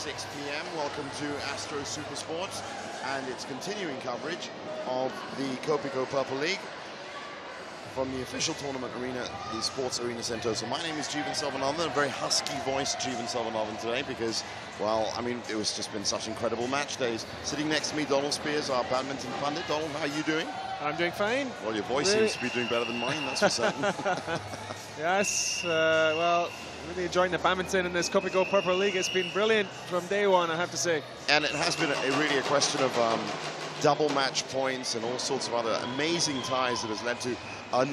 6 p.m. Welcome to Astro Super Sports and its continuing coverage of the Kopiko Purple League from the official tournament arena, the Sports Arena Sentosa. My name is Jeevan Selvanathan, a very husky voice Jeevan Selvanathan today because, well, I mean, it was just been such incredible match days. Sitting next to me, Donald Spears, our badminton pundit. Donald, how are you doing? I'm doing fine. Well, your voice seems to be doing better than mine, that's for certain. Yes, well, really enjoying the badminton in this Kopiko Purple League. It's been brilliant from day one, I have to say. And it has been really a question of double match points and all sorts of other amazing ties that has led to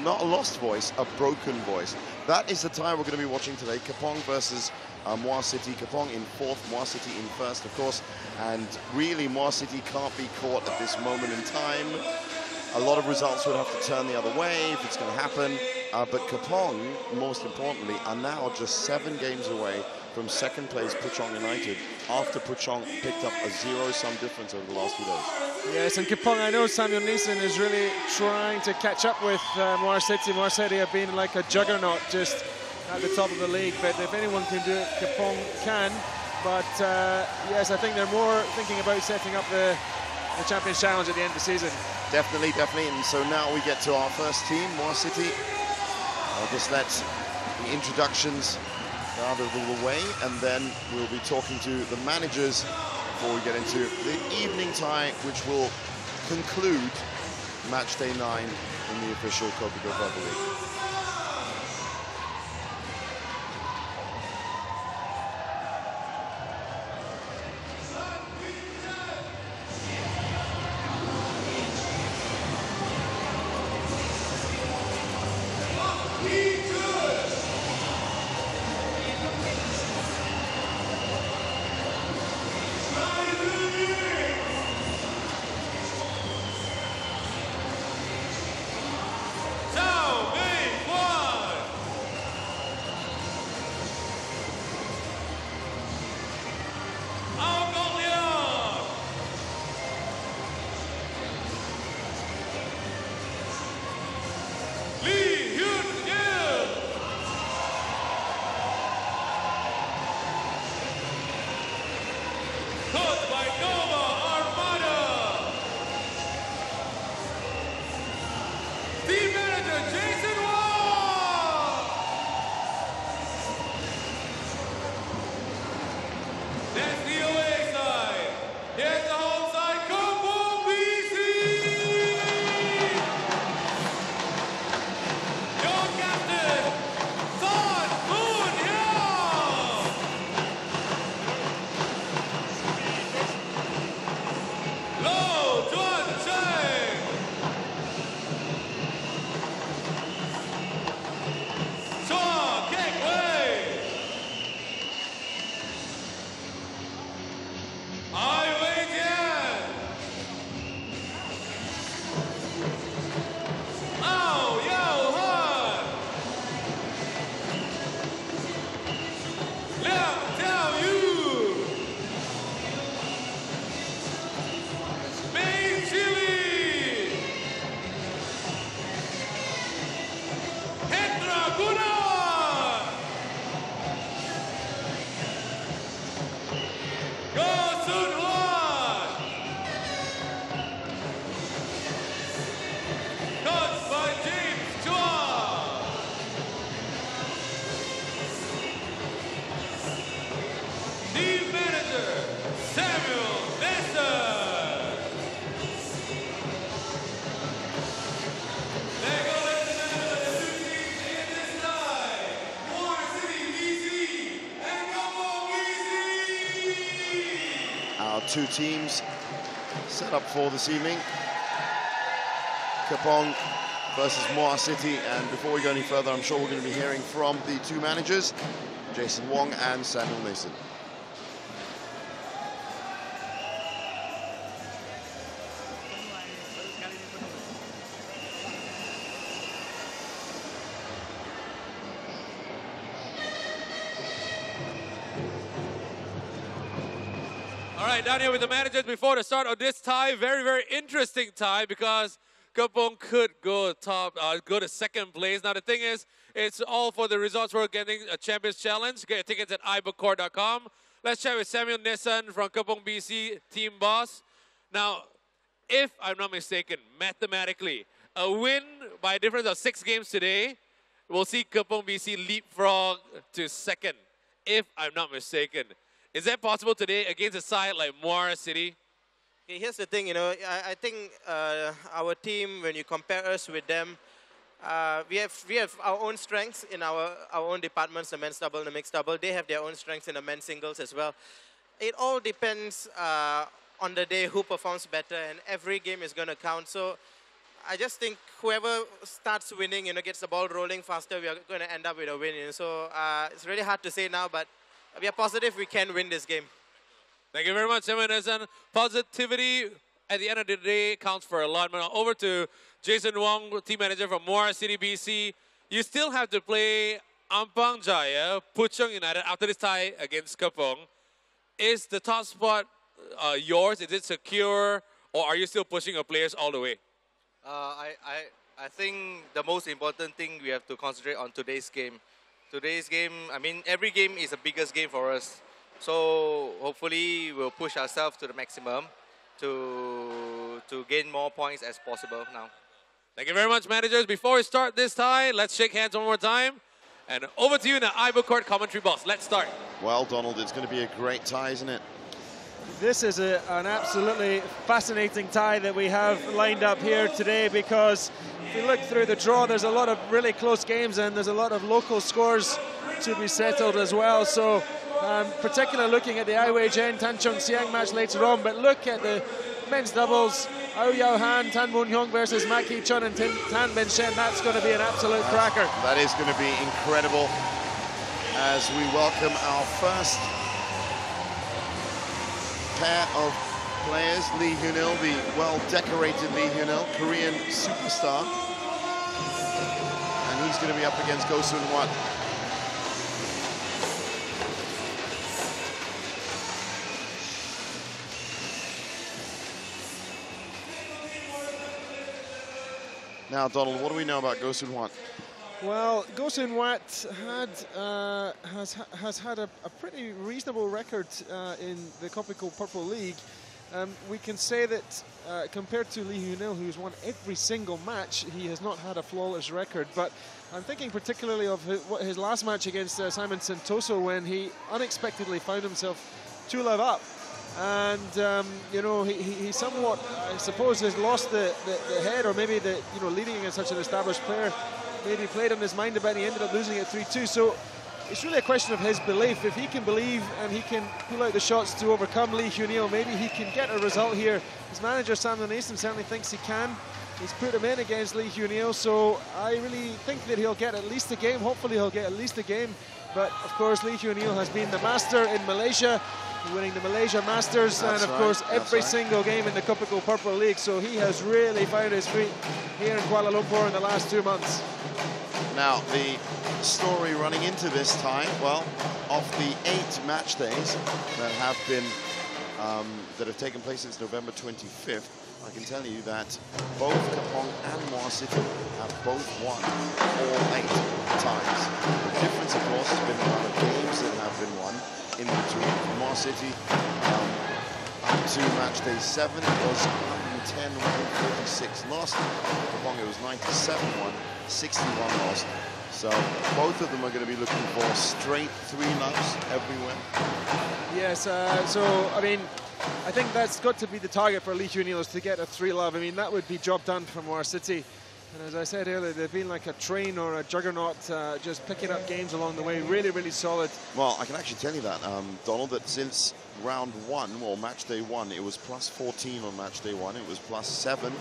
not a lost voice, a broken voice. That is the tie we're going to be watching today. Kepong versus Muar City. Kepong in fourth, Muar City in first, of course. And really, Muar City can't be caught at this moment in time. A lot of results would have to turn the other way if it's going to happen. But Kepong, most importantly, are now just 7 games away from second place Puchong United after Puchong picked up a 0-sum difference over the last few days. Yes, and Kepong, I know Samuel Neeson is really trying to catch up with Muar City. Muar City have been like a juggernaut just at the top of the league, but if anyone can do it, Kepong can. But yes, I think they're more thinking about setting up the Champions Challenge at the end of the season. Definitely, definitely. And so now we get to our first team, Muar City. I'll just let the introductions go out of the way, and then we'll be talking to the managers before we get into the evening tie, which will conclude match day 9 in the official Kopiko Purple League. Two teams set up for this evening. Kepong versus Muar City. And before we go any further, I'm sure we're going to be hearing from the two managers, Jason Wong and Samuel Neeson. Down here with the managers before the start of this tie. Very, very interesting tie because Kepong could go top, go to second place. Now the thing is, it's all for the results. We're getting a Champions Challenge. Get your tickets at ibookcourt.com. Let's chat with Samuel Nissan from Kepong BC, team boss. Now, if I'm not mistaken, mathematically, a win by a difference of 6 games today, we'll see Kepong BC leapfrog to second, if I'm not mistaken. Is that possible today against a side like Muar City? Okay, here's the thing, I think our team, when you compare us with them, we have our own strengths in our own departments, the men's double and the mixed double. They have their own strengths in the men's singles as well. It all depends on the day who performs better, and every game is going to count. So I just think whoever starts winning, gets the ball rolling faster, we are going to end up with a win. So it's really hard to say now, but we are positive we can win this game. Thank you very much, Samuel Nissan. Positivity at the end of the day counts for a lot. Now over to Jason Wong, team manager from Muar City, BC. You still have to play Ampang Jaya, Puchong United after this tie against Kepong. Is the top spot yours? Is it secure, or are you still pushing your players all the way? I think the most important thing we have to concentrate on today's game. Today's game, every game is the biggest game for us. So hopefully we'll push ourselves to the maximum to gain more points as possible now. Thank you very much, managers. Before we start this tie, let's shake hands one more time. And over to you now, Ivo Court commentary boss. Let's start. Well, Donald, it's going to be a great tie, isn't it? This is an absolutely fascinating tie that we have lined up here today, because if you look through the draw, there's a lot of really close games and there's a lot of local scores to be settled as well. So particularly looking at the Ai Wei-Jen Tan Chung Siang match later on, but look at the men's doubles, Au Yao Han, Tan Moon Hyung versus Mak Hee Chun and Tan Ben Shen. That's going to be an absolute cracker. That is going to be incredible as we welcome our first pair of players. Lee Hyun-il, the well-decorated Lee Hyun-il, Korean superstar. And he's going to be up against Go Soon-Wat. Now, Donald, what do we know about Go Soon-Wat? Well, Go Soon-Wat has had a pretty reasonable record in the Kopiko Purple League. We can say that compared to Lee Hyun-il, who's won every single match, he has not had a flawless record. But I'm thinking particularly of his last match against Simon Santoso, when he unexpectedly found himself 2-love up. And he somewhat, I suppose, has lost the head, or maybe leading against such an established player, maybe played on his mind a bit, and he ended up losing at 3-2. So it's really a question of his belief. If he can believe and he can pull out the shots to overcome Lee Hyun-il, maybe he can get a result here. His manager Samuel Nissan certainly thinks he can. He's put him in against Lee Hyun-il, so I really think that he'll get at least a game. Hopefully he'll get at least a game. But of course, Lee Hyun-il has been the master in Malaysia, winning the Malaysia Masters, That's and of right, course every right. single game in the Kopiko Purple League. So he has really found his feet here in Kuala Lumpur in the last 2 months. Now, the story running into this tie, well, of the 8 match days that have been that have taken place since November 25th, I can tell you that both Kepong and Muar City have both won all 8 ties. The difference, of course, has been the amount of games that have been won in between. Muar City up to match day 7, it was 110, 146 lost. Kepong, it was 97 won, 61 lost. So both of them are going to be looking for straight 3-loves everywhere. Yes, I think that's got to be the target for Lee Hyun-il, is to get a 3-love. I mean, that would be job done for Muar City. And as I said earlier, they've been like a train or a juggernaut, just picking up games along the way. Really, really solid. Well, I can actually tell you that, Donald, that since round 1, or match day 1, it was plus 14 on match day 1. It was plus 7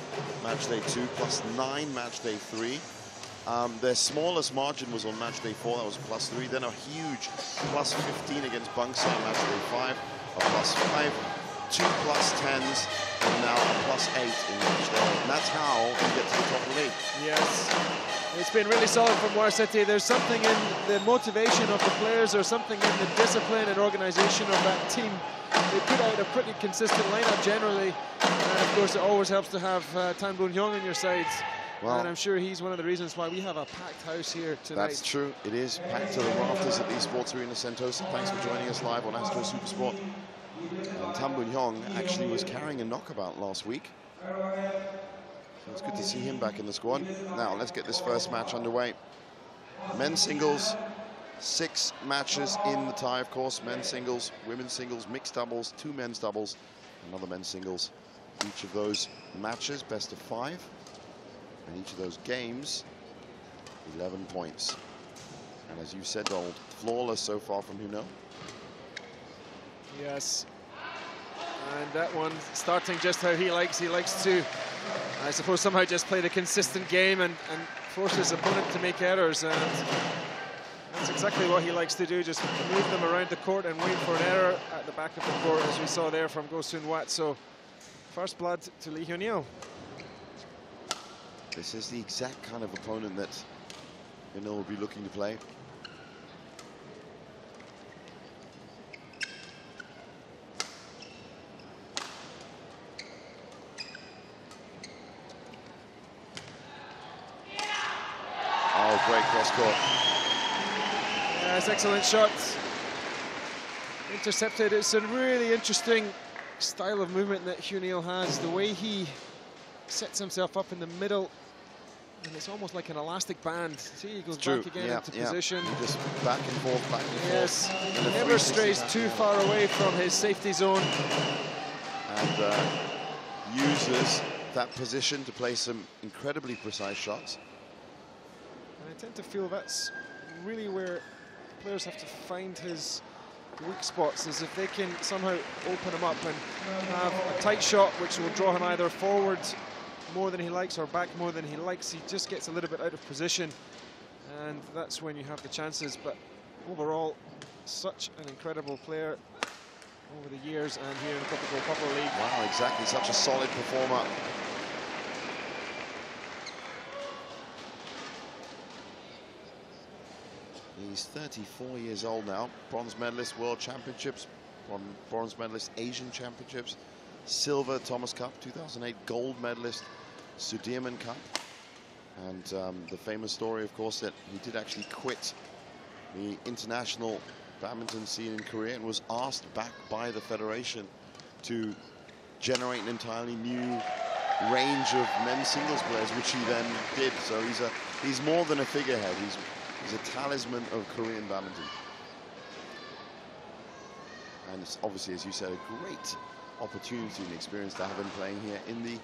match day 2, plus 9 match day 3. Their smallest margin was on match day 4, that was plus 3. Then a huge plus 15 against Bangsar match day 5, a plus 5, 2 plus 10s, and now a plus 8 in match day. And that's how you get to the top of the league. Yes, it's been really solid for Muar City. There's something in the motivation of the players, or something in the discipline and organization of that team. They put out a pretty consistent lineup generally, and of course it always helps to have Tan Boon Hyung on your sides. Well, and I'm sure he's one of the reasons why we have a packed house here tonight. That's true. It is packed to the rafters at the Sports Arena Sentosa. Thanks for joining us live on Astro Supersport. And Tam Boon Hyung actually was carrying a knockabout last week. So it's good to see him back in the squad. Now, let's get this first match underway. Men's singles, 6 matches in the tie, of course. Men's singles, women's singles, mixed doubles, 2 men's doubles, another men's singles. Each of those matches, best of 5. And each of those games, 11 points. And as you said, Donald, flawless so far from Huno. Yes. And that one starting just how he likes. He likes to, I suppose, somehow just play the consistent game and force his opponent to make errors. And that's exactly what he likes to do, just move them around the court and wait for an error at the back of the court, as we saw there from Go Soon Wat. So, first blood to Lee Hyun Yeol. This is the exact kind of opponent that Hyun will be looking to play. Oh, great cross court. Yes, excellent shot. Intercepted. It's a really interesting style of movement that Hyun Yeol has. The way he sets himself up in the middle, and it's almost like an elastic band. See, he goes back again into position. He just back and forth, back and forth. Yes, he never strays too far away from his safety zone. And uses that position to play some incredibly precise shots. And I tend to feel that's really where players have to find his weak spots, is if they can somehow open him up and have a tight shot which will draw him either forward more than he likes or back more than he likes. He just gets a little bit out of position, and that's when you have the chances. But overall, such an incredible player over the years and here in the Kopiko Popular League. Wow, exactly, such a solid performer. He's 34 years old now, bronze medalist World Championships, bronze medalist Asian Championships, silver Thomas Cup, 2008 gold medalist Sudirman Cup. And the famous story, of course, that he did actually quit the international badminton scene in Korea and was asked back by the federation to generate an entirely new range of men's singles players, which he then did. So he's more than a figurehead. He's a talisman of Korean badminton. And it's obviously, as you said, a great opportunity and experience to have him playing here in the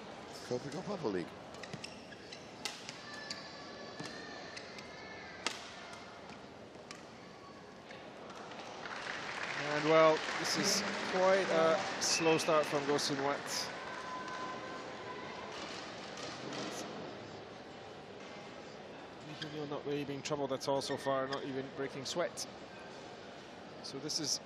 Kopiko Popular League. And well, this is quite a slow start from Go Soon Wat. Not really being troubled at all so far, not even breaking sweat. So this is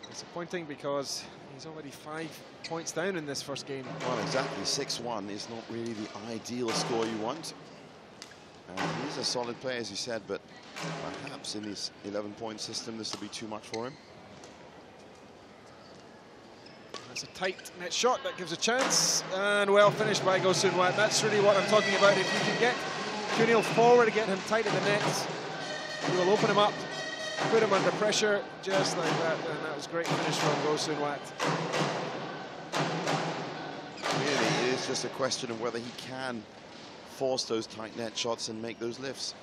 disappointing because he's already 5 points down in this first game. Well, exactly. 6-1 is not really the ideal score you want. And he's a solid player, as you said, but perhaps in his 11-point system, this will be too much for him. That's a tight net shot that gives a chance, and well finished by Go Soon Wat. That's really what I'm talking about. If you can get Hyun Yeol forward to get him tight at the net, you will open him up, put him under pressure, just like that, and that was a great finish from Go Soon Wat. Really, it is just a question of whether he can force those tight net shots and make those lifts.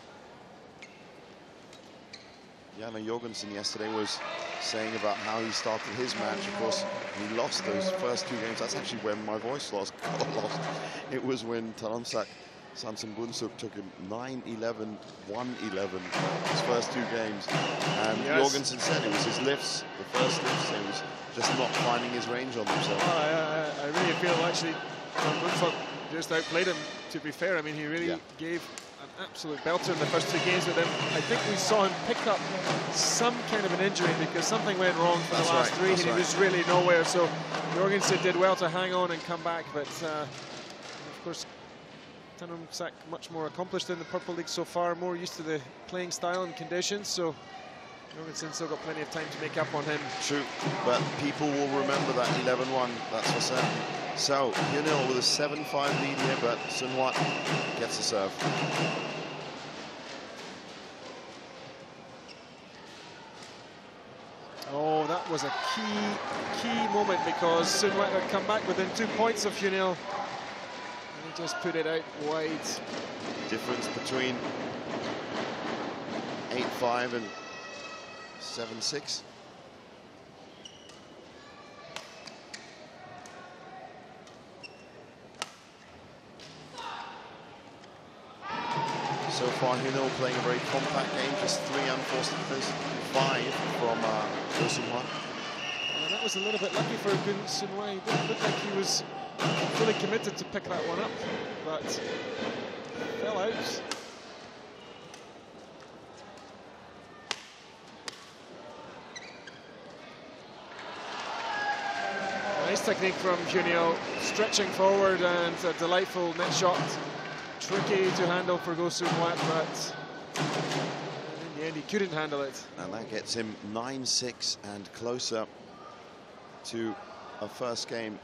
Janne Jorgensen yesterday was saying about how he started his match. Of course, he lost those first 2 games. That's actually when my voice got lost. It was when Taramsak Sanson Bunsuk took him 9-11, 1-11 his first 2 games. And yes, Jorgensen said it was his lifts, the first lifts, he was just not finding his range on himself. I really feel actually Bunsuk just outplayed him, to be fair. I mean, he really gave an absolute belter in the first 2 games with him. I think we saw him pick up some kind of an injury because something went wrong for the last 3 and he was really nowhere. So Jorgensen did well to hang on and come back, but of course, Taramsak much more accomplished in the Purple League so far, more used to the playing style and conditions, so Jorgensen still got plenty of time to make up on him. True, but people will remember that 11-1, that's for certain. So, Hyunil with a 7-5 lead here, but Sun Wat gets the serve. Oh, that was a key moment because Sun Wat had come back within 2 points of Hyunil. And he just put it out wide. Difference between 8-5 and 7-6. So far, Hyunil playing a very compact game, just 3 unforced errors, 5 from Go Sun-hwan. And that was a little bit lucky for Gun Sun-hwan. He didn't look like he was fully committed to pick that one up, but fell out. Nice technique from Hyunil, stretching forward and a delightful net shot. Tricky to handle for Go Sun-hwan, but in the end he couldn't handle it. And that gets him 9-6 and closer to a first game.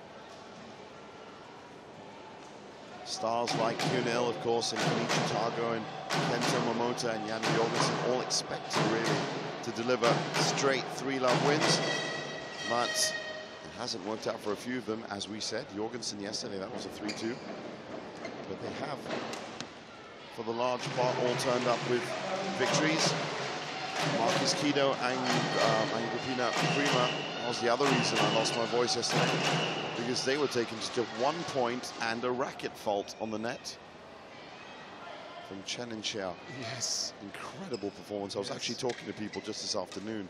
Stars like Hyunil, of course, and Kenichi Tago and Kento Momota and Janne Jorgensen all expected really to deliver straight 3-love wins, but it hasn't worked out for a few of them. As we said, Jorgensen yesterday, that was a 3-2. But they have, for the large part, all turned up with victories. Marcus Kido and Angupina Prima was the other reason I lost my voice yesterday, because they were taken to 1 point and a racket fault on the net from Chen and Xiao. Yes. Incredible performance. I was actually talking to people just this afternoon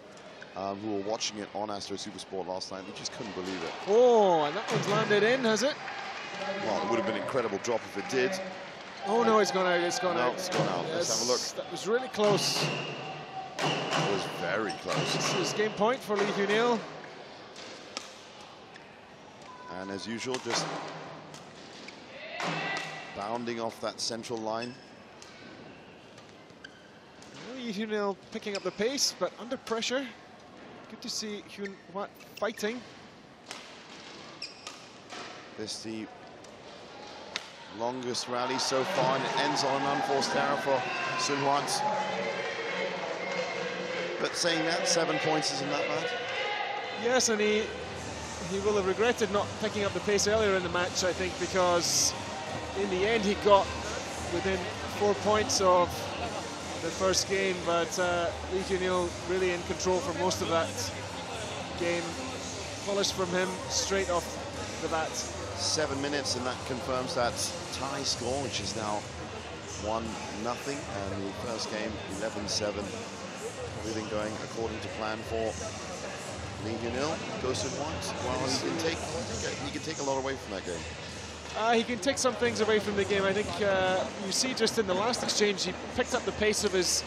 who were watching it on Astro Supersport last night. They just couldn't believe it. Oh, and that one's landed in, has it? Well, it would have been an incredible drop if it did. Oh no, it's gone out, it's gone out. It's gone out. Yes, Let's have a look. That was really close. It was very close. This is game point for Lee Hyunil. And as usual, just bounding off that central line. Lee Hyunil picking up the pace, but under pressure. Good to see Hyun-hwan fighting. This the longest rally so far, and it ends on an unforced error for Sun-hwan. But saying that, 7 points isn't that bad. Yes, and he will have regretted not picking up the pace earlier in the match, I think, because in the end he got within 4 points of the first game, but Lee Hyunil really in control for most of that game. Polished from him straight off the bat. 7 minutes, and that confirms that tie score, which is now 1-0, and the first game 11-7. Everything going according to plan for Lee Hyunil. Go Sun-hwan. Well, he can take a lot away from that game. He can take some things away from the game. I think you see just in the last exchange, he picked up the pace of his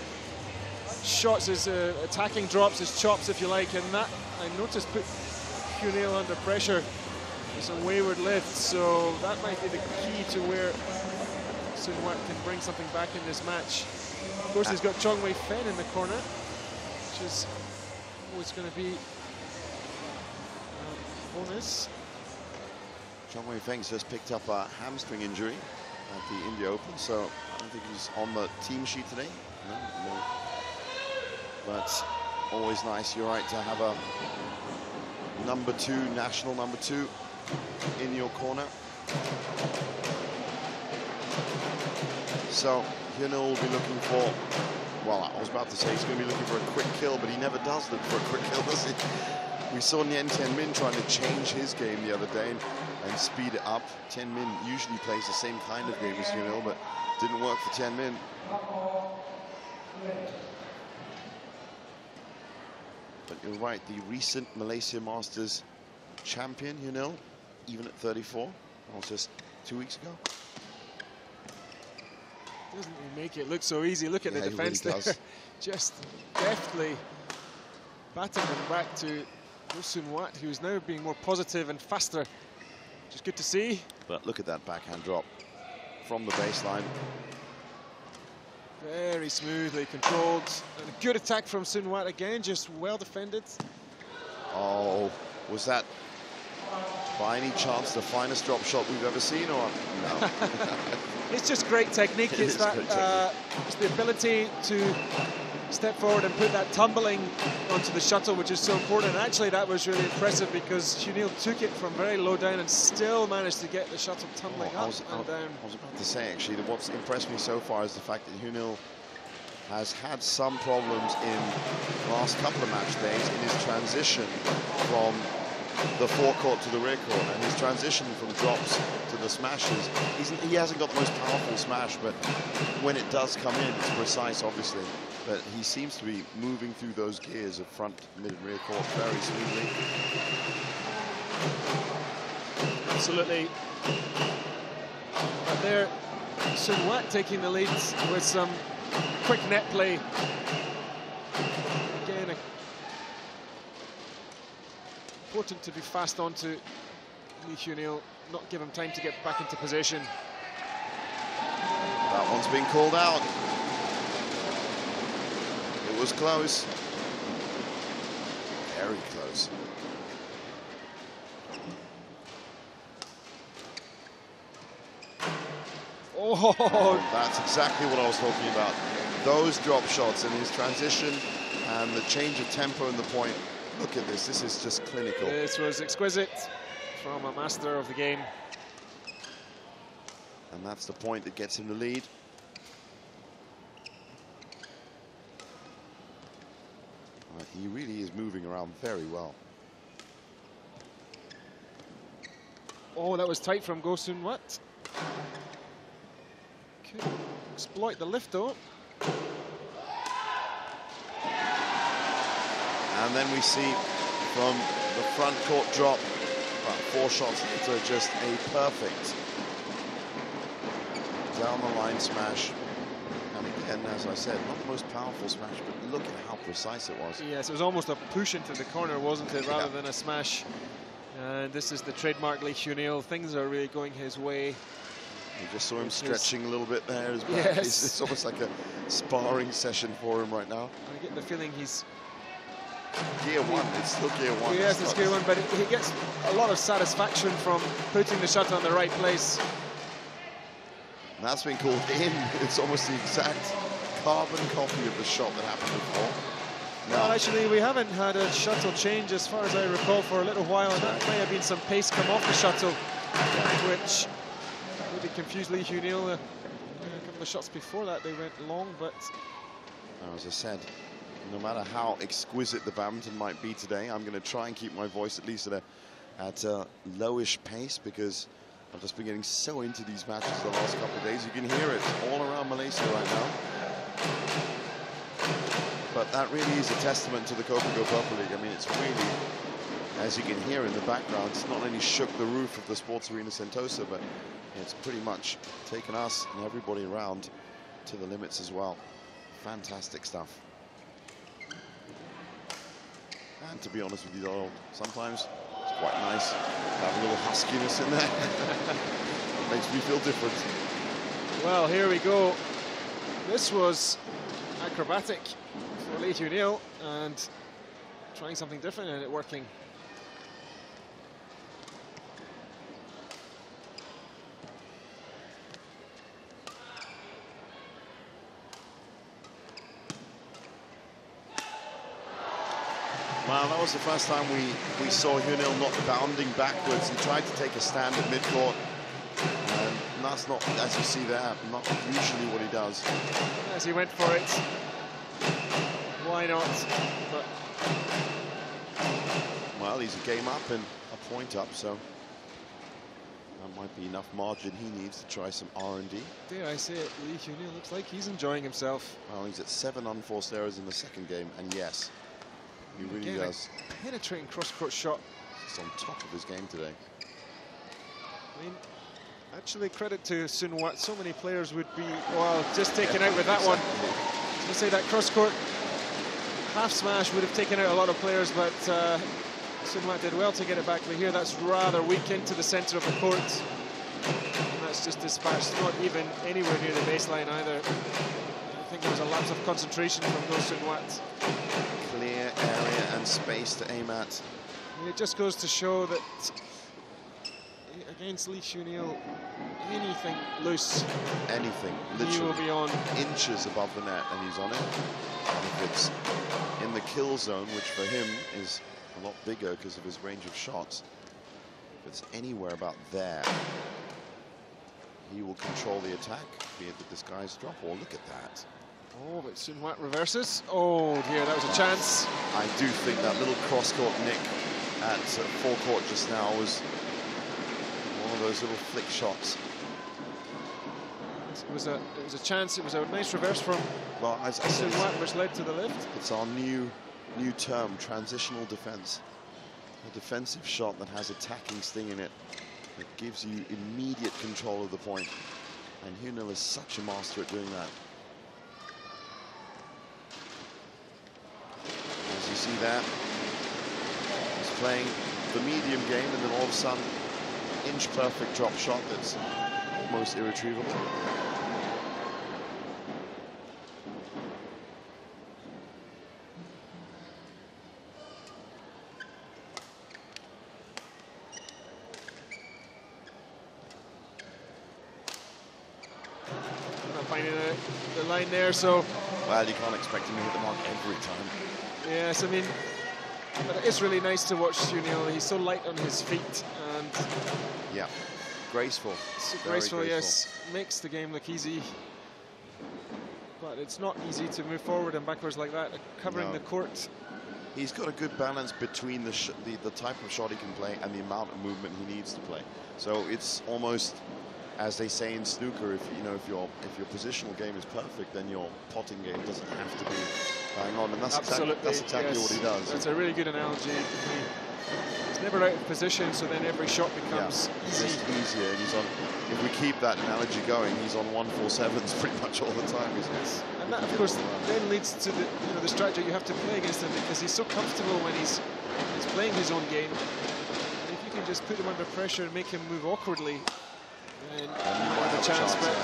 shots, his attacking drops, his chops, if you like, and that, I noticed, put Hyunil under pressure. Some wayward lifts, so that might be the key to where Sun-hwan can bring something back in this match. Of course, he's got Chong Wei-fen in the corner, which is always going to be a bonus. Chong Wei-feng's just picked up a hamstring injury at the India Open, so I don't think he's on the team sheet today. No. But always nice, you're right, to have a number 2, national number 2 in your corner. So Hyunil will be looking for, well, I was about to say he's going to be looking for a quick kill, but he never does look for a quick kill, does he? We saw Nguyen Thanh Minh trying to change his game the other day and speed it up. Thanh Minh usually plays the same kind of game as Hyunil, but didn't work for Thanh Minh. But you're right, the recent Malaysia Masters champion, Hyunil, even at 34, that was just 2 weeks ago. Doesn't he make it look so easy? Look at the defense really there. Just deftly batting them back to Go Sun-hwan, who's now being more positive and faster, which is good to see. But look at that backhand drop from the baseline. Very smoothly controlled. And a good attack from Sun Wat again, just well defended. Oh, was that by any chance the finest drop shot we've ever seen, or no? It's just great technique. It's that it's the ability to step forward and put that tumbling onto the shuttle, which is so important. And actually, that was really impressive because Hunil took it from very low down and still managed to get the shuttle tumbling up and down. I was about to say, actually, that what's impressed me so far is the fact that Hunil has had some problems in the last couple of match days in his transition from the forecourt to the rear court, and his transition from drops to the smashes. He hasn't got the most powerful smash, but when it does come in, it's precise, obviously. But he seems to be moving through those gears of front, mid, and rear court very smoothly. Absolutely. But there, Sun Wat taking the lead with some quick net play. Again, important to be fast onto Lee Hunil, not give him time to get back into position. That one's been called out. It was close. Very close. Oh, that's exactly what I was talking about. Those drop shots and his transition and the change of tempo in the point. Look at this. This is just clinical. This was exquisite from a master of the game. And that's the point that gets him the lead. He really is moving around very well. Oh, that was tight from Go Sun Wat. Could exploit the lift though. And then we see from the front court drop, about 4 shots later, just a perfect down the line smash. And again, as I said, not the most powerful smash, but look at how precise it was. Yes, it was almost a push into the corner, wasn't it, rather than a smash. And this is the trademark Lee Hunil. Things are really going his way. You just saw him stretching a little bit there. His back. Yes. It's almost like a sparring session for him right now. I get the feeling he's... Gear 1, it's still gear 1. Yes, it's gear 1, but he gets a lot of satisfaction from putting the shuttle in the right place. And that's been called in. It's almost the exact carbon copy of the shot that happened before. Well, actually, we haven't had a shuttle change, as far as I recall, for a little while, and that may have been some pace come off the shuttle, which maybe confused Lee Hunil. A couple of shots before that, they went long, but... As I said, no matter how exquisite the badminton might be today, I'm going to try and keep my voice at least at a lowish pace, because I've just been getting so into these matches the last couple of days. You can hear it all around Malaysia right now. But that really is a testament to the Kopiko Purple League. I mean, it's really, as you can hear in the background, it's not only shook the roof of the Sports Arena Sentosa, but it's pretty much taken us and everybody around to the limits as well. Fantastic stuff. And to be honest with you, though, sometimes it's quite nice to have a little huskiness in there. It makes me feel different. Well, here we go. This was acrobatic for Lee Hunil, and trying something different and it working. Well, that was the first time we saw Hunil not bounding backwards. He tried to take a stand at midcourt, and that's not, as you see there, not usually what he does. As he went for it, why not? But well, he's a game up and a point up, so that might be enough margin he needs to try some R&D. Dare I say it, Lee Hunil looks like he's enjoying himself. Well, he's at 7 unforced errors in the second game, and yes, he really Again, does. A penetrating cross-court shot. He's on top of his game today. I mean, actually, credit to Sun Wat. So many players would be, well, just taken out with that one. I was going to say that cross-court half smash would have taken out a lot of players, but Sun Wat did well to get it back. But here, that's rather weak into the center of the court. And that's just dispatched, not even anywhere near the baseline either. think there was a lapse of concentration from No Sun Wat. Clear area and space to aim at. It just goes to show that against Lee Chunil, anything loose, anything, he will literally be on. inches above the net, and he's on it. And if it's in the kill zone, which for him is a lot bigger because of his range of shots, if it's anywhere about there, he will control the attack, be it the disguise drop, or look at that. Oh, but Sun Wat reverses. Oh dear, that was a chance. I do think that little cross-court nick at forecourt just now was one of those little flick shots. It was a chance. It was a nice reverse from Sun Wat, which led to the lift. It's our new term, transitional defense. A defensive shot that has attacking sting in it. It gives you immediate control of the point. And Hunil is such a master at doing that. As you see there, he's playing the medium game, and then all of a sudden, inch perfect drop shot that's almost irretrievable. Not finding the line there, so. Well, you can't expect him to hit the mark every time. Yes, I mean, but it's really nice to watch Chunil. He's so light on his feet, and yeah, graceful. Graceful, yes, makes the game look easy. But it's not easy to move forward and backwards like that, covering the court. He's got a good balance between the type of shot he can play and the amount of movement he needs to play. So it's almost, as they say in snooker, if your positional game is perfect, then your potting game doesn't have to be bang on, and that's exactly what he does. That's a really good analogy. He's never out of position, so then every shot becomes easy. Just easier. And he's on. If we keep that analogy going, he's on 147s pretty much all the time. Yes. And that, of course, then leads to the strategy you have to play against him, because he's so comfortable when he's playing his own game. And if you can just put him under pressure and make him move awkwardly, then you might have a chance. But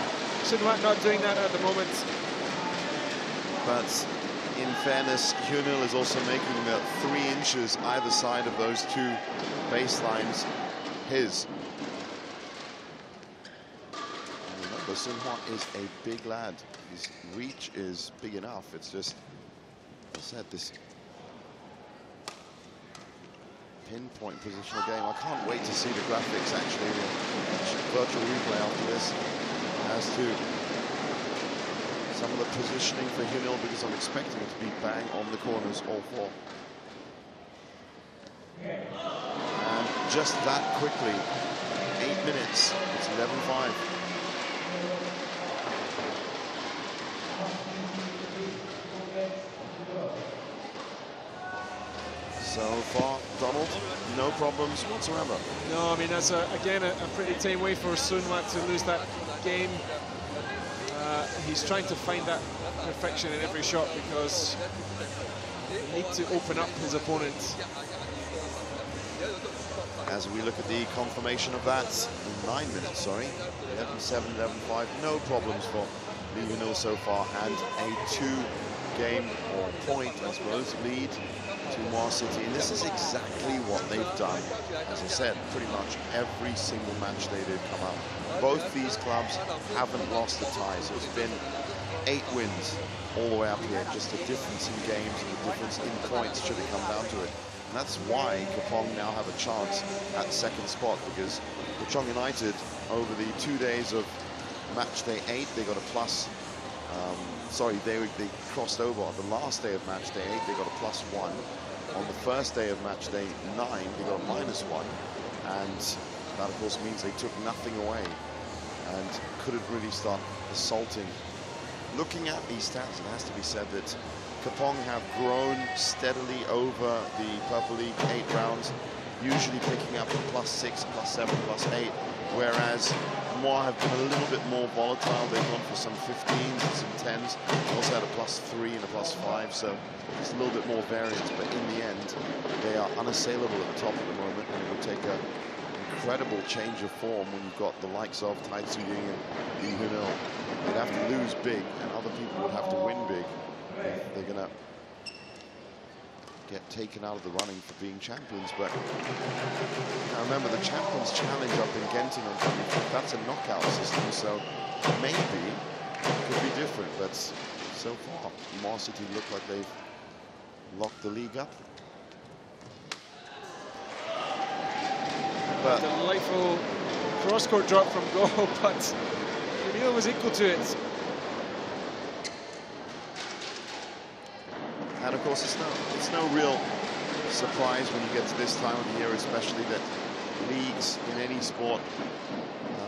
Sun Wat not doing that at the moment. But in fairness, Hunil is also making the 3 inches either side of those two baselines his. And remember, Sun Wat is a big lad. His reach is big enough. It's just, as I said, this pinpoint positional game. I can't wait to see the graphics, actually, the virtual replay after this, as to some of the positioning for Hunil, because I'm expecting it to be bang on the corners, all 4. And just that quickly, 8 minutes, it's 11-5. So far, Donald, no problems whatsoever. No, I mean, that's, again, a pretty tame way for Sun Wat to lose that game. He's trying to find that perfection in every shot, because he needs to open up his opponent. As we look at the confirmation of that, 9 minutes, sorry, 11-7, 11-5, no problems for Lee Hunil so far, and a 2-game or point, I suppose, lead to Muar City. And this is exactly what they've done. As I said, pretty much every single match they did come out. Both these clubs haven't lost a tie, so it's been 8 wins all the way up here. Just a difference in games and a difference in points should it come down to it. And that's why Kepong now have a chance at second spot, because Kepong United, over the 2 days of match day 8, they got a plus. They crossed over on the last day of match day 8, they got a +1. On the first day of match day 9, they got a -1. And that, of course, means they took nothing away and couldn't really start assaulting. Looking at these stats, it has to be said that Kepong have grown steadily over the Purple League 8 rounds, usually picking up a +6, +7, +8, whereas Muar have been a little bit more volatile. They've gone for some 15s and some 10s. They also had a +3 and a +5, so it's a little bit more variance, but in the end, they are unassailable at the top at the moment, and it will take an incredible change of form when you've got the likes of Tai Tzu Ying and Lee Hun-il. They'd have to lose big, and other people would have to win big. They're going to get taken out of the running for being champions. But now remember, the Champions Challenge up in Genting on 25th, that's a knockout system, so maybe it could be different. But so far, Muar City look like they've locked the league up. But delightful cross-court drop from Go, but O'Neill was equal to it. And of course, it's no real surprise when you get to this time of the year, especially that leagues in any sport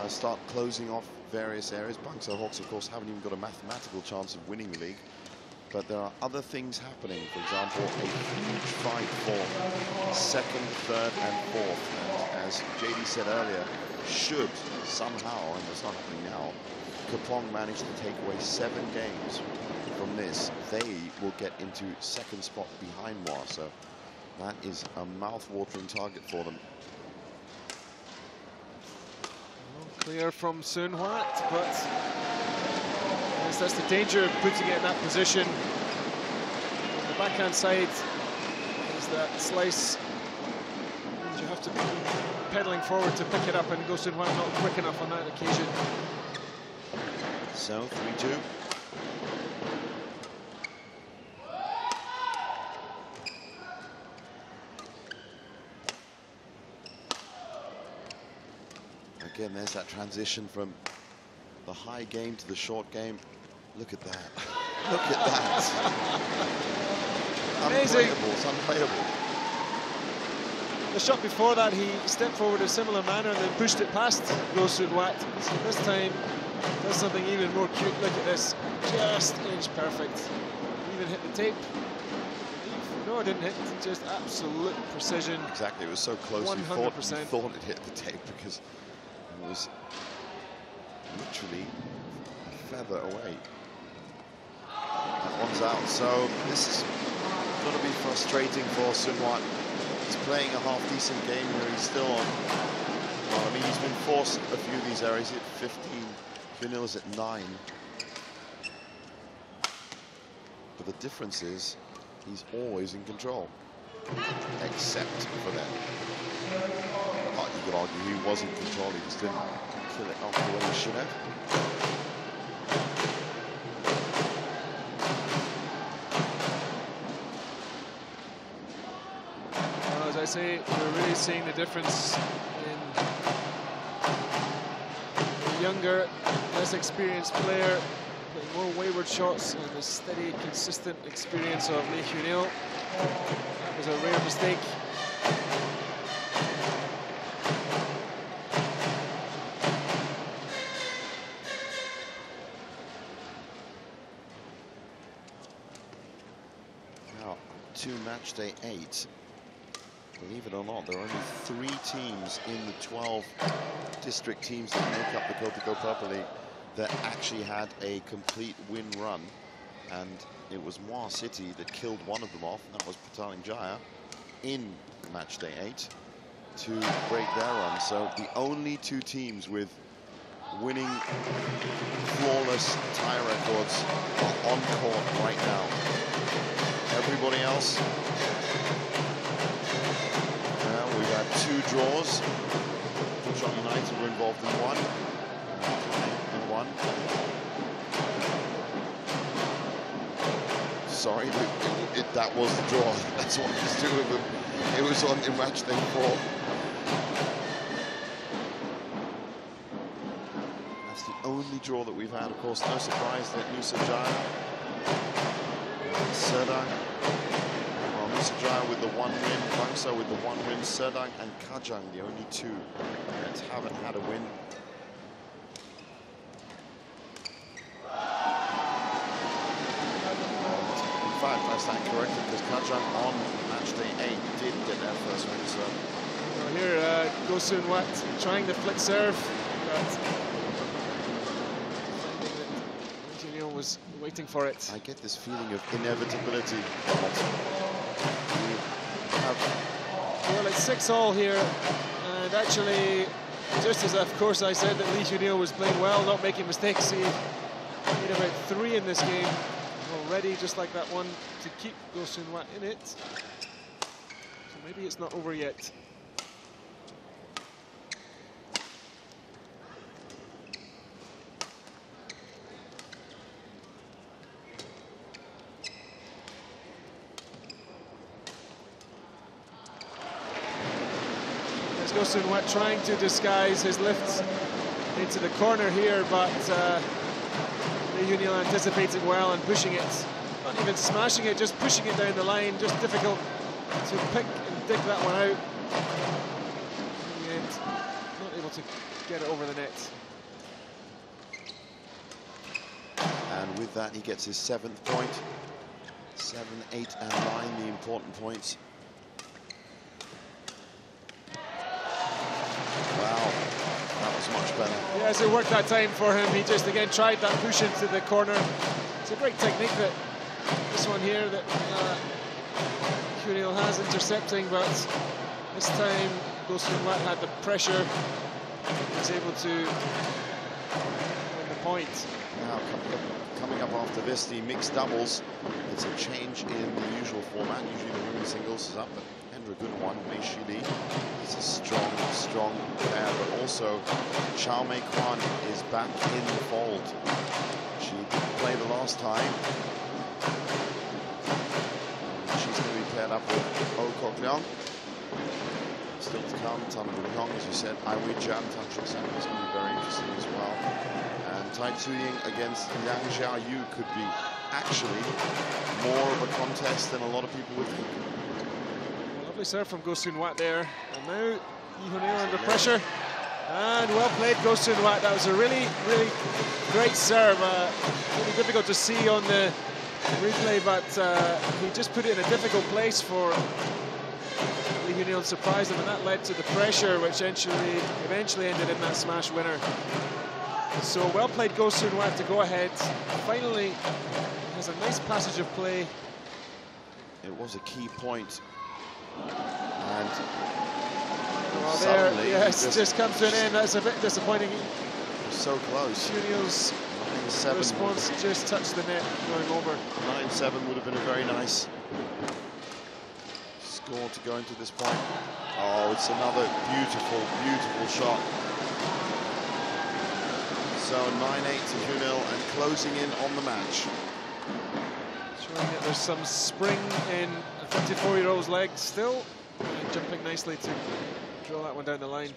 start closing off various areas. Bangsa Hawks, of course, haven't even got a mathematical chance of winning the league. But there are other things happening. For example, a huge fight for second, third, and fourth. And as JD said earlier, should somehow, and it's not happening now, Kepong manage to take away 7 games from this, they will get into second spot behind Muar. So that is a mouth-watering target for them. Well, clear from Sun Hwat, but that's the danger of putting it in that position. On the backhand side is that slice, and you have to be pedaling forward to pick it up, and Go Sun Hwat not quick enough on that occasion. So 3-2. Again, there's that transition from the high game to the short game. Look at that. Look at that. Amazing. Unplayable. It's unplayable. The shot before that, he stepped forward in a similar manner and then pushed it past Go Sun Hwat. So this time, does something even more cute. Look at this. Just inch perfect. Even hit the tape. No, it didn't hit. Just absolute precision. Exactly. It was so close. 100%. You thought it hit the tape because it was literally a feather away. That one's out. So this is going to be frustrating for Sun Hwat. He's playing a half-decent game here. He's still on. Well, I mean, he's been forced a few of these areas. He's at 15. Vanil's at 9. But the difference is he's always in control, except for that. Oh, you could argue he was in control. He just didn't kill it off the way he should have. As I say, we're really seeing the difference in the younger, less experienced player playing more wayward shots and the steady, consistent experience of Lee Hun-il. That was a rare mistake. Now, to match day 8. Believe it or not, there are only 3 teams in the 12 district teams that make up the Kopiko Purple League that actually had a complete win run. And it was Muar City that killed one of them off, and that was Petaling Jaya in match day 8 to break their run. So the only 2 teams with winning flawless tie records are on court right now. Everybody else, we've had 2 draws. Shot United were involved in 1. And 1. Sorry, that was the draw. That's what there's 2 of them. It was on in match day 4. That's the only draw that we've had. Of course, no surprise that Nusa Jaya, Serdang, Nusa Jaya with the 1 win, Bangsa with the 1 win, Serdang and Kajang the only 2 that haven't had a win. In fact, I stand corrected because Kajang on match day 8 did get their first win. So Well, here, Go Sun Hwat trying the flick serve, but Junio was waiting for it. I get this feeling of inevitability. Well, it's 6-all here, and actually, just as of course I said that Lee Junil was playing well, not making mistakes, he made about 3 in this game already, just like that one, to keep Go Soon Wat in it. So maybe it's not over yet. Go Soon Wat trying to disguise his lifts into the corner here, but Lee Junil anticipating well and pushing it. Not even smashing it, just pushing it down the line. Just difficult to pick and dig that one out. In the end, not able to get it over the net. And with that, he gets his 7th point. 7, 8, and 9, the important points. Wow, that was much better. Yes, it worked that time for him. He just again tried that push into the corner. It's a great technique, that this one here that Junil has intercepting, but this time Go Soon Wat had the pressure. He was able to win the point. Now coming up after this, the mixed doubles. It's a change in the usual format. Usually the women's singles is up, but a good one. Mei Shi Li is a strong player, but also Chao Mei Kwan is back in the fold. She didn't play the last time. She's going to be paired up with Oh Kok Leong. Still to come, Tan Wu Yong, as you said, Ai Wei Jian, Tan Chong San is going to be very interesting as well. And Tai Tzu-Ying against Liang Xiaoyu could be actually more of a contest than a lot of people would think. Lovely serve from Go Soon Wat there, and now Lee Junil under pressure, and well played Go Soon Wat. That was a really great serve. Really difficult to see on the replay, but he just put it in a difficult place for Lee Junil, surprised him, and that led to the pressure, which eventually ended in that smash winner. So well played Go Soon Wat to go ahead. Finally has a nice passage of play. It was a key point. And well, there, yes, just come to an end. That's a bit disappointing. So close. Junil's response just touched the net going over. 9-7 would have been a very nice score to go into this point. Oh, it's another beautiful shot. So 9-8 to Junil and closing in on the match. Showing that there's some spring in a 54-year-old's leg still, and jumping nicely to drill that one down the line.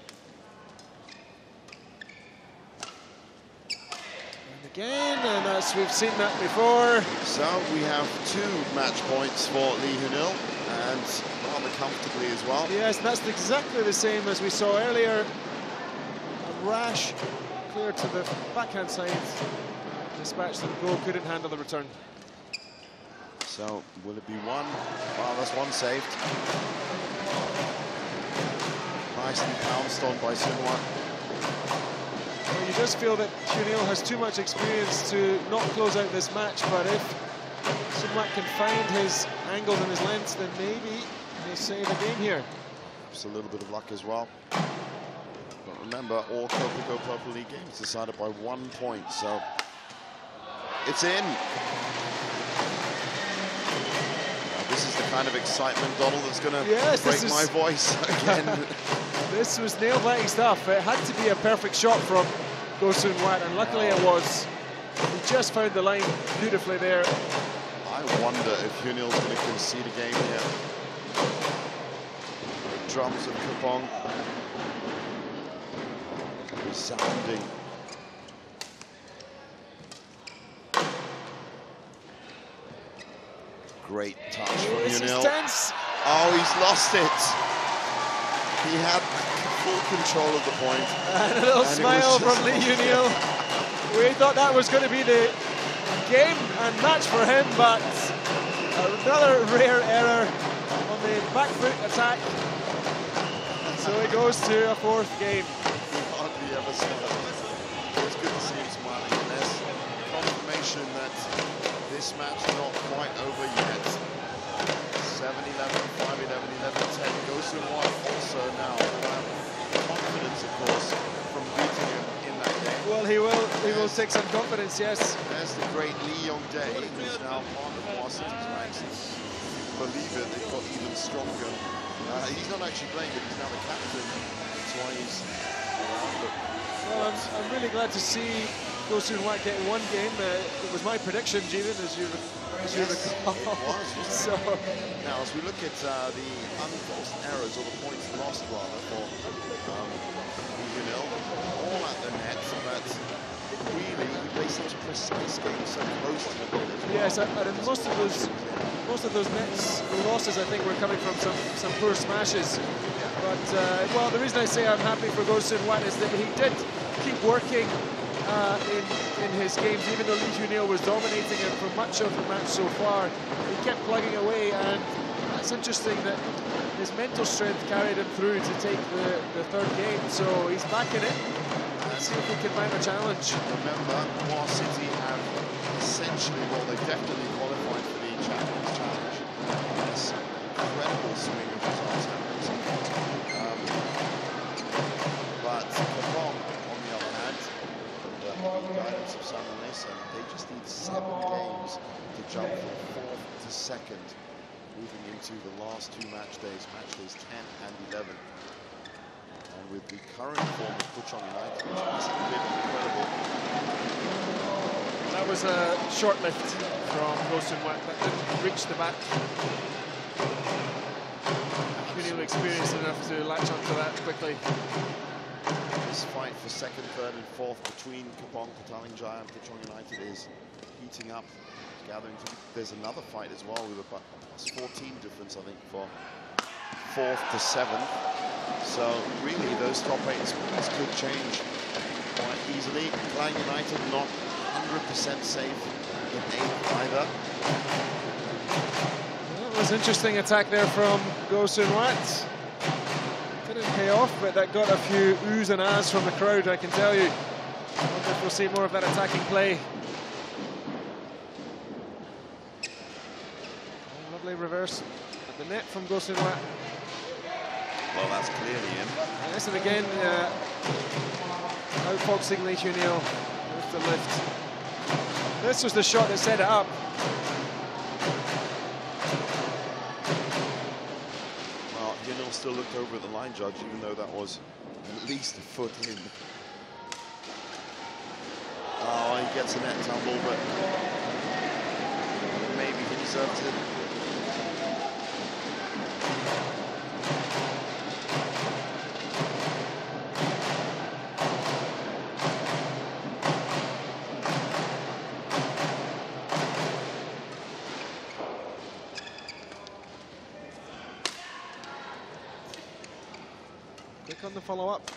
And again, and as we've seen that before. So we have 2 match points for Lee Junil, and rather comfortably as well. Yes, that's exactly the same as we saw earlier. A rash clear to the backhand side, dispatched and Go couldn't handle the return. So will it be 1? Wow, that's 1 saved. Nicely pounced on by Soon Wat. Well, you just feel that Junil has too much experience to not close out this match, but if Soon Wat can find his angles and his lengths, then maybe he'll save the game here. Just a little bit of luck as well. But remember, all Kopiko Purple League games decided by 1 point, so it's in. This is the kind of excitement, Donald, that's going to break my voice again. This was nail-biting stuff. It had to be a perfect shot from Go Soon Wat, and luckily it was. He just found the line beautifully there. I wonder if Junil's going to concede a game here. The drums of Kepong. Resounding. Great touch from Junil. Oh, he's lost it. He had full control of the point. And a little smile from Lee Junil. We thought that was going to be the game and match for him, but another rare error on the back foot attack. So it goes to a 4th game. Hardly ever smiled. It's good to see him smiling. And there's confirmation that this match is not quite over yet. 7-11, 5-11, 11-10. Go Soon Wat also now confidence, of course, from beating him in that game. Well, he will take some confidence, yes. There's the great Lee Yong-dae, who's now part of Muar City's ranks. Believe it, they've got even stronger. He's not actually playing, but he's now the captain. That's why he's around. Well, I'm really glad to see Go Soon Wat get one game. It was my prediction, Jeevan, as you recall. It was. So now, as we look at the unforced errors, or the points lost rather, for all at the net, but really he plays such a precise game, so close to the goal as well. yes, and most of those nets losses, I think, were coming from some poor smashes. But well, the reason I say I'm happy for Go Soon Wat is that he did keep working in his games, even though Lee Hyun-il was dominating him for much of the match so far. He kept plugging away, and that's interesting that his mental strength carried him through to take the third game. So he's back in it. Let's see if we can find a challenge. Remember, Muar City have essentially, well, they've definitely qualified for the Champions Challenge. This incredible swing of results happens. But Kepong, on the other hand, under the guidance of Sam Mason, they just need 7 games to jump from 4th to 2nd, moving into the last 2 match days 10 and 11. And with the current form of Kepong United, which is a bit incredible. That was a short lift from Go Soon Wat that didn't reach the back. Hyun-il experienced enough to latch onto that quickly. This fight for 2nd, 3rd and 4th between Kepong, Petaling and Kepong United is heating up, gathering. There's another fight as well with a +14 difference, I think, for 4th to 7th. So really, those top 8 spots could change quite easily. Petaling United not 100% safe in 8th either. That was interesting attack there from Go Soon Wat. Didn't pay off, but that got a few oohs and ahs from the crowd, I can tell you. I wonder if we'll see more of that attacking play. Oh, lovely reverse at the net from Go Soon Wat. Well, that's clearly in. Yes, and again, outfoxing Lee Hyun-il with the lift. This was the shot that set it up. Well, Hyun-il still looked over at the line judge, even though that was at least a foot in. Oh, he gets a net tumble, but maybe he deserved it. On the follow-up.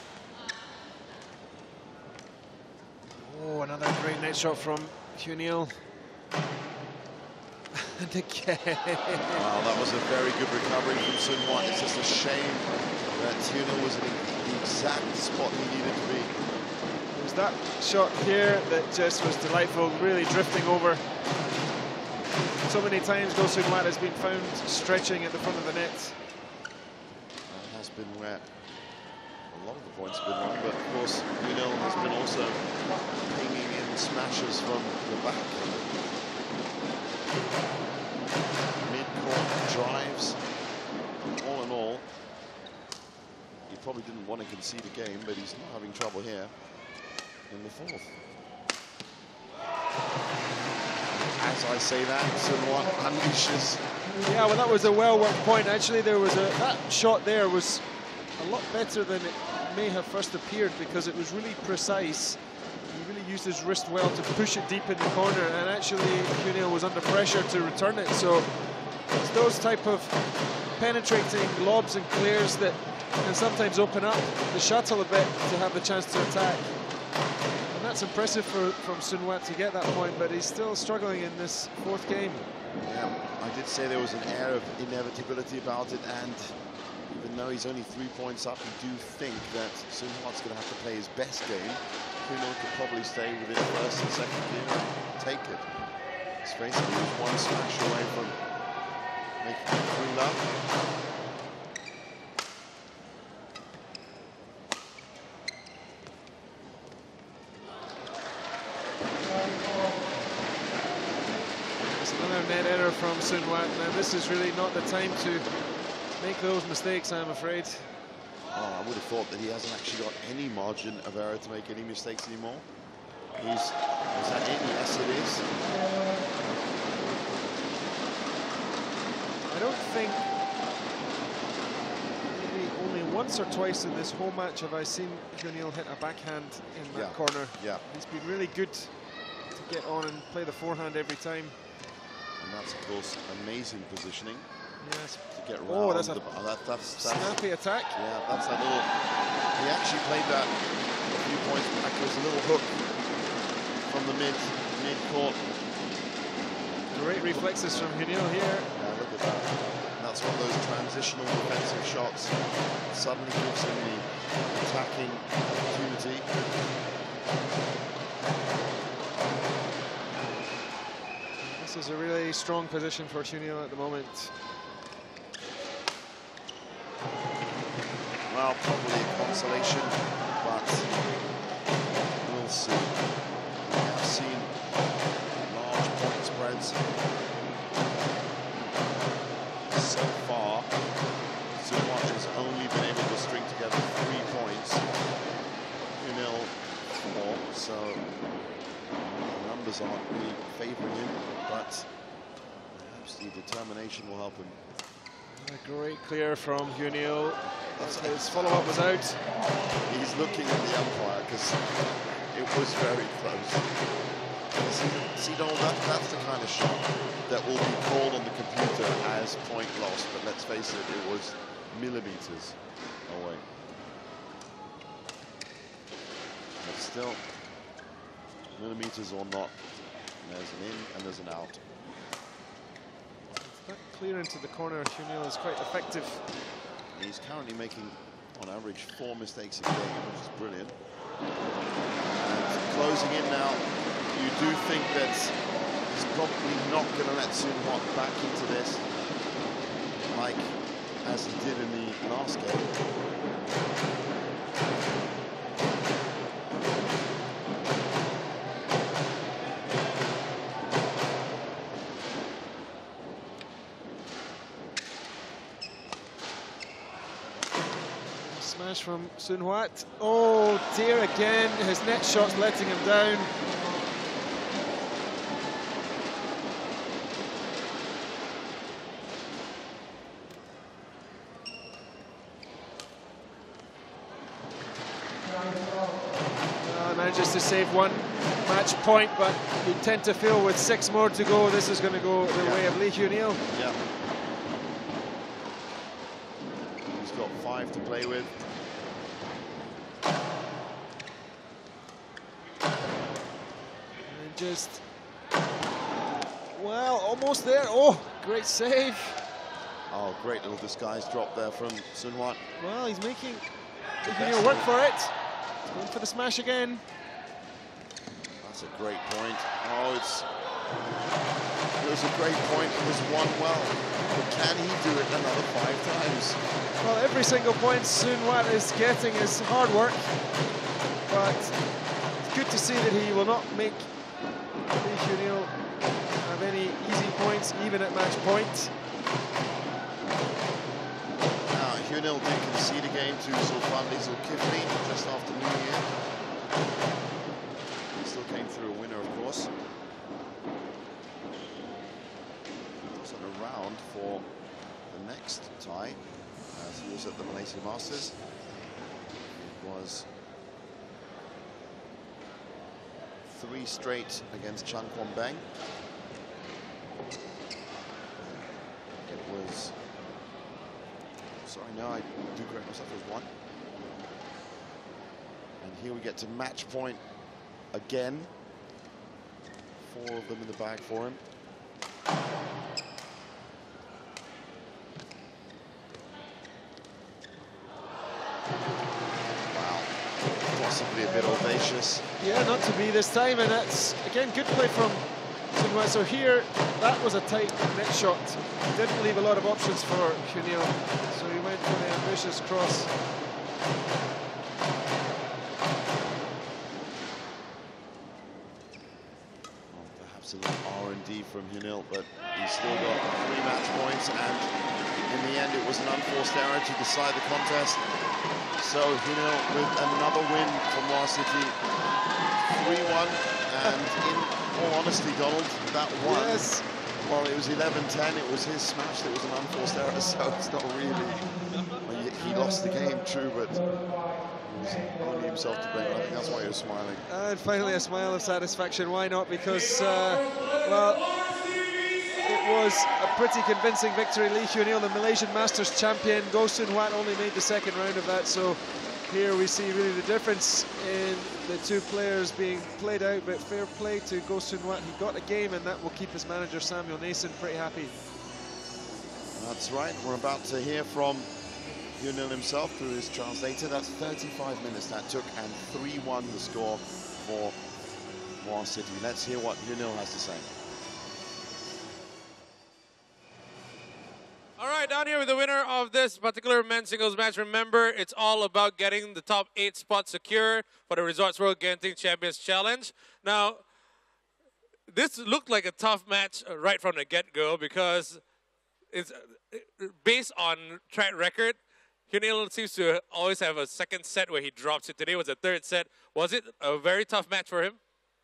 Oh, another great net shot from Hyun-il. And again. Wow, that was a very good recovery from Soon Wat. It's just a shame that Hyun-il was in the exact spot he needed to be. It was that shot here that just was delightful, really drifting over. So many times Go Soon Wat has been found stretching at the front of the net. That has been where a lot of the points have been wrong, but of course Hyun-il has been also pinging in smashes from the back. Mid-court drives. All in all, he probably didn't want to concede a game, but he's not having trouble here in the 4th. As I say that, Soon Wat unleashes. Yeah, well, that was a well-worked point. Actually, there was that shot there was a lot better than it may have first appeared, because it was really precise. He really used his wrist well to push it deep in the corner, and actually Hyun-il was under pressure to return it. So it's those type of penetrating lobs and clears that can sometimes open up the shuttle a bit to have the chance to attack. And that's impressive from Soon Wat to get that point, but he's still struggling in this 4th game. Yeah, I did say there was an air of inevitability about it, and even though he's only 3 points up, you do think that Soon Wat's going to have to play his best game. Hyun-il could probably stay within 1st and 2nd gear and take it. Let's face it, he was one smash away from making it 3-love. another net error from Sun Wat. Now this is really not the time to make those mistakes, I'm afraid. Oh, I would have thought that he hasn't actually got any margin of error to make any mistakes anymore. Is that it? Yes, it is. I don't think, maybe only once or twice in this whole match have I seen Hyunil hit a backhand in that corner. Yeah. He's been really good to get on and play the forehand every time. And that's, of course, amazing positioning. Yes. To get around that's a that's snappy attack. Yeah, that's that little... He actually played that a few points back. There was a little hook from the mid-court. Great reflexes from Hyunil here. Yeah, look at that. And that's one of those transitional defensive shots. Suddenly gives him the attacking opportunity. This is a really strong position for Hyunil at the moment. Well, probably a consolation, but we'll see. We have seen large point spreads so far. Suwon has only been able to string together 3 points. 2-0, 4, so the numbers aren't really favouring him, but perhaps the determination will help him. A great clear from Hyunil. His follow-up was out. He's looking at the umpire because it was very close. See, Donald, that's the kind of shot that will be called on the computer as point lost. But let's face it, it was millimeters away. But still, millimeters or not, there's an in and there's an out. That clear into the corner, Hyunil is quite effective. He's currently making, on average, 4 mistakes a game, which is brilliant. And closing in now, you do think that he's probably not going to let Sun Wat back into this, like as he did in the last game. Smash from Sun Wat. Oh dear, again, his net shot's letting him down. Manages to save 1 match point, but you tend to feel with 6 more to go, this is going to go the way of Lee Hyunil. Yeah. He's got 5 to play with. And just, well, almost there. Oh, great save. Oh, great little disguise drop there from Sun Wat. Well, he's making Hyunil work for it. He's going for the smash again. That's a great point. Oh, it was a great point. It was won well. But can he do it another 5 times? Well, every single point Sun Wat is getting is hard work. But it's good to see that he will not make Lee Hyunil have any easy points, even at match point. Now, Hyunil did concede a game to Zulfan Zulkifli just after New Year. He still came through a winner, of course. Wasn't around for the next tie, as he was at the Malaysia Masters. It was 3 straight against Chan Kwon Beng. It was... Sorry, no, I do correct myself, it was 1. And here we get to match point again. 4 of them in the bag for him. Wow, possibly a bit audacious. Yeah, not to be this time, and that's, again, good play from Sun Wat. So here, that was a tight net shot. Didn't leave a lot of options for Hyunil, so he went for the ambitious cross. Well, perhaps Excellent R&D from Hyunil, but he's still got 3 match points, and in the end it was an unforced error to decide the contest. So Hyunil with another win for Muar City, 3-1, and in all honesty, Donald, that one, Yes. well, it was 11-10, it was his smash that was an unforced error, so it's not really, well, he lost the game, true, but it was only himself to blame. I think that's why he was smiling. And finally a smile of satisfaction. Why not? Because, well, it was a pretty convincing victory. Lee Hyunil, the Malaysian Masters champion. Goh Soon Hwat only made the second round of that, so here we see really the difference in the two players being played out, but fair play to Goh Soon Hwat. He got a game, and that will keep his manager Samuel Nason pretty happy. That's right, we're about to hear from Hyunil himself through his translator. That's 35 minutes that took, and 3-1 the score for Muar City. Let's hear what Hyunil has to say. All right, down here with the winner of this particular men's singles match. Remember, it's all about getting the top 8 spots secure for the Resorts World Genting Champions Challenge. Now, this looked like a tough match right from the get-go because it's based on track record. Hyunil seems to always have a second set where he drops it. Today was a third set. Was it a very tough match for him?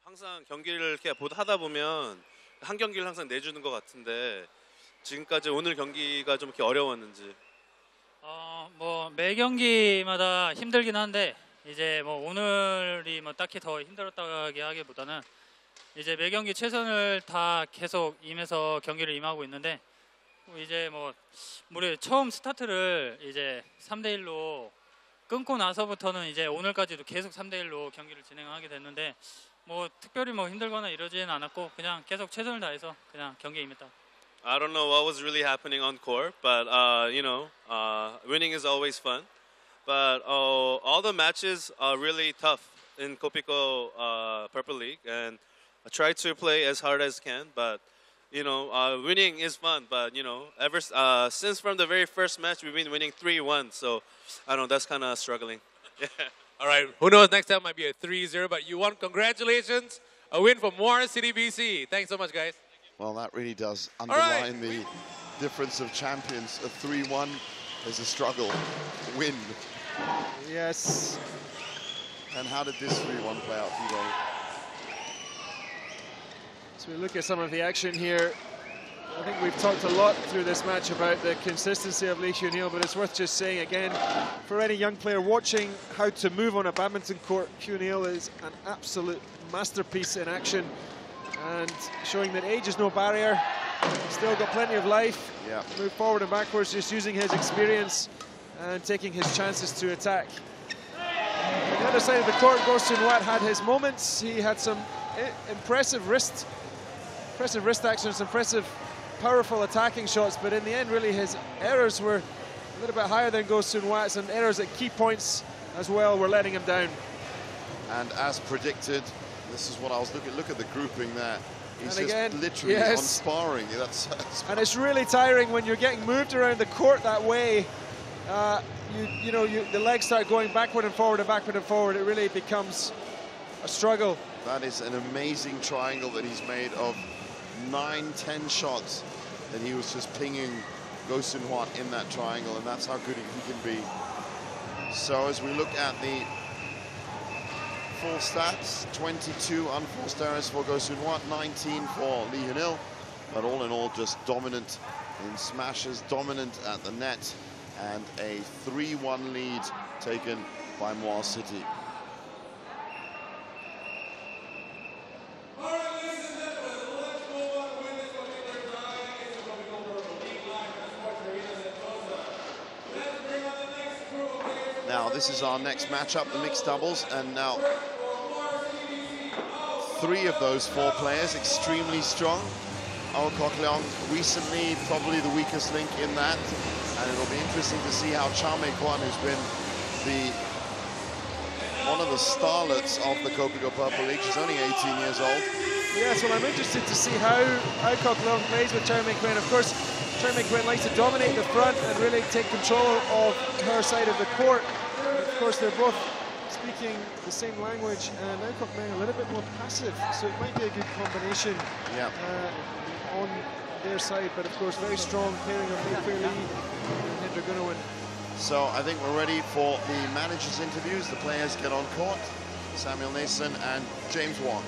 항상 경기를 이렇게 하다 보면 한 경기를 항상 내주는 것 같은데 지금까지 오늘 경기가 좀 이렇게 어려웠는지. 뭐 매 경기마다 힘들긴 한데 이제 뭐 오늘이 뭐 딱히 더 힘들었다고 하기보다는 이제 매 경기 최선을 다 계속 임해서 경기를 임하고 있는데 이제 뭐 우리 처음 스타트를 이제 3대1로 끊고 나서부터는 이제 오늘까지도 계속 3대1로 경기를 진행하게 됐는데 뭐 특별히 뭐 힘들거나 이러지는 않았고 그냥 계속 최선을 다해서 그냥 경기에 임했다. I don't know what was really happening on court, but you know, winning is always fun. But all the matches are really tough in Kopiko Purple League, and I try to play as hard as can. But you know, winning is fun. But you know, ever since from the very first match, we've been winning 3-1. So I don't know, that's kind of struggling. Yeah. All right, who knows, next time might be a 3-0, but you won. Congratulations. A win for Muar City BC. Thanks so much, guys. Well, that really does underline the difference of champions. A 3-1 is a struggle. Win. Yes. And how did this 3-1 play out for you, Donald? So we look at some of the action here. I think we've talked a lot through this match about the consistency of Lee Hyunil, but it's worth just saying again, for any young player watching how to move on a badminton court, Hyunil is an absolute masterpiece in action, and showing that age is no barrier. Still got plenty of life. Yeah. Move forward and backwards, just using his experience and taking his chances to attack. On the other side of the court, Goh Soon Hwat had his moments. He had some impressive wrist actions, impressive, powerful attacking shots, but in the end, really, his errors were a little bit higher than Goh Soon Hwat's, and errors at key points as well were letting him down. And as predicted, this is what I was looking. Look at the grouping there. He's and just again, literally yes. on sparring. That's and it's really tiring when you're getting moved around the court that way. The legs start going backward and forward and backward and forward. It really becomes a struggle. That is an amazing triangle that he's made of 9-10 shots that he was just pinging Goh Soon Hwat in that triangle, and that's how good he can be. So as we look at the full stats, 22 unforced errors for Goh Soon Hwat, 19 for Lee Hyunil, but all in all just dominant in smashes, dominant at the net, and a 3-1 lead taken by Muar City. Now this is our next matchup, the mixed doubles, and now 3 of those 4 players extremely strong. Oh Kok Leong recently probably the weakest link in that, and it'll be interesting to see how Cha Mei Kwan, who's been one of the starlets of the Kopiko Purple League, she's only 18 years old. Yes, well, I'm interested to see how Kok Leong plays with Cha Mei Kwan. Of course, Cha Mei Kwan likes to dominate the front and really take control of her side of the court. Of course, they're both speaking the same language, and Alcock Liang a little bit more passive, so it might be a good combination on their side, but of course very strong pairing of Mei Lee and Hendra Gunawan. So I think we're ready for the managers' interviews. The players get on court. Samuel Nason and James Wong.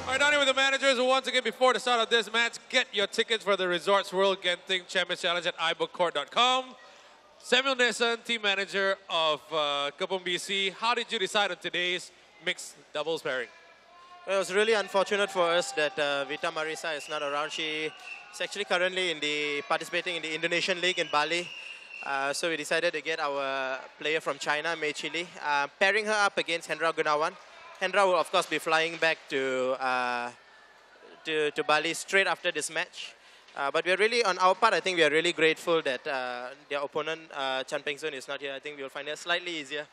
All right, down here with the managers. Once again, before the start of this match, get your tickets for the Resorts World Genting Champions Challenge at iBookCourt.com. Samuel Nason, team manager of Kepong BC. How did you decide on today's mixed doubles pairing? Well, it was really unfortunate for us that Vita Marisa is not around. She is actually currently participating in the Indonesian League in Bali. So we decided to get our player from China, Mei Lee, pairing her up against Hendra Gunawan. Hendra will, of course, be flying back to Bali straight after this match. But we're really, on our part, I think we are really grateful that their opponent, Chan Peng Soon, is not here. I think we'll find it slightly easier.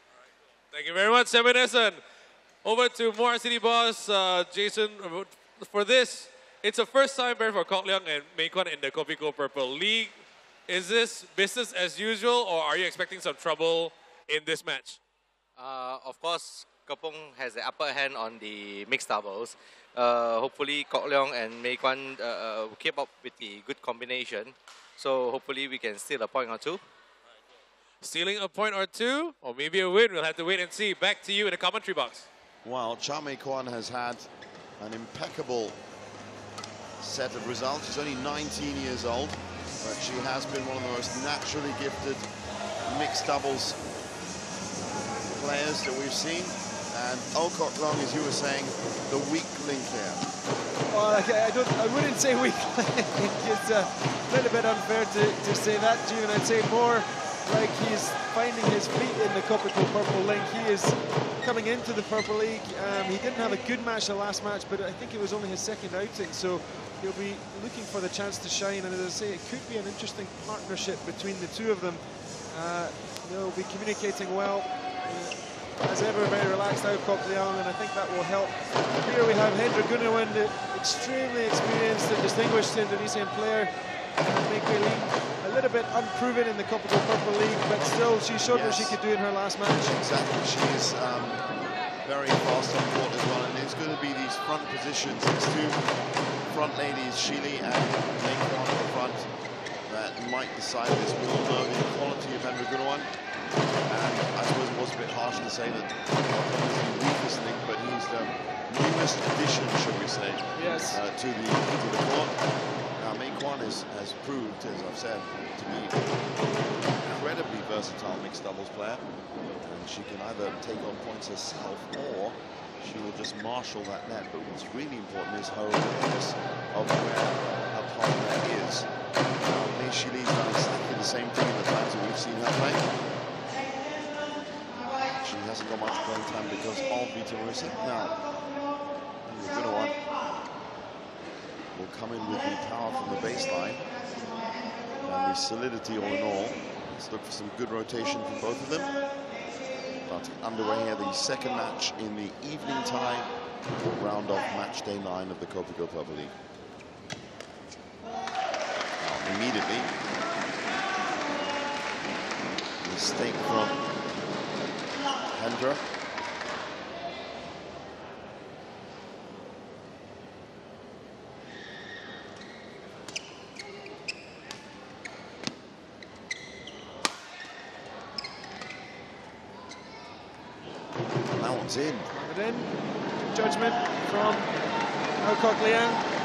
Thank you very much, Samuel Nason. Over to Muar City boss, Jason. For this, it's a first time pair for Kok Leong and Mei Kwan in the Kopiko Purple League. Is this business as usual, or are you expecting some trouble in this match? Of course, Kepong has the upper hand on the mixed doubles. Hopefully, Kok Leong and Mei Kwan will keep up with the good combination. So hopefully we can steal a point or two. Stealing a point or two, or maybe a win. We'll have to wait and see. Back to you in the commentary box. Well, Cha Mei Kwan has had an impeccable set of results. She's only 19 years old, but she has been one of the most naturally gifted mixed doubles players that we've seen. And Kok Leong, as you were saying, the weak link here. Well, I wouldn't say weak link. It's a little bit unfair to say that, June. I'd say more like he's finding his feet in the Kopiko Purple League. He is coming into the Purple League. He didn't have a good match the last match, but I think it was only his second outing, so he'll be looking for the chance to shine. And as I say, it could be an interesting partnership between the two of them. They'll be communicating well. As ever, very relaxed Kok Leong, and I think that will help. Here we have Hendra Gunawan, the extremely experienced and distinguished Indonesian player. Mei Lee, a little bit unproven in the Kopiko Purple League, but still she showed what she could do in her last match. Exactly, she's very fast on court as well, and it's going to be these front positions, these two front ladies, Shili and Mei Kwan at the front, that might decide this. We all know the quality of Hendra Gunawan, and I suppose it was a bit harsh to say that he's the weakest link, but he's the newest addition, should we say, to the court. Mei Kwan has proved, as I've said, to be an incredibly versatile mixed doubles player. And she can either take on points herself or she will just marshal that net. But what's really important is her awareness of where her partner is. Mei Lee's done exactly the same thing in the times that we've seen her play. She hasn't got much playing time because of Vita Marisa. Now, we're going to want will come in with the power from the baseline and the solidity all in all. Let's look for some good rotation from both of them. But underway here, the second match in the evening tie round off match day 9 of the Kopiko Purple League. Now, immediately, mistake from Hendra. That one's in. And then, judgment from Kok Leong.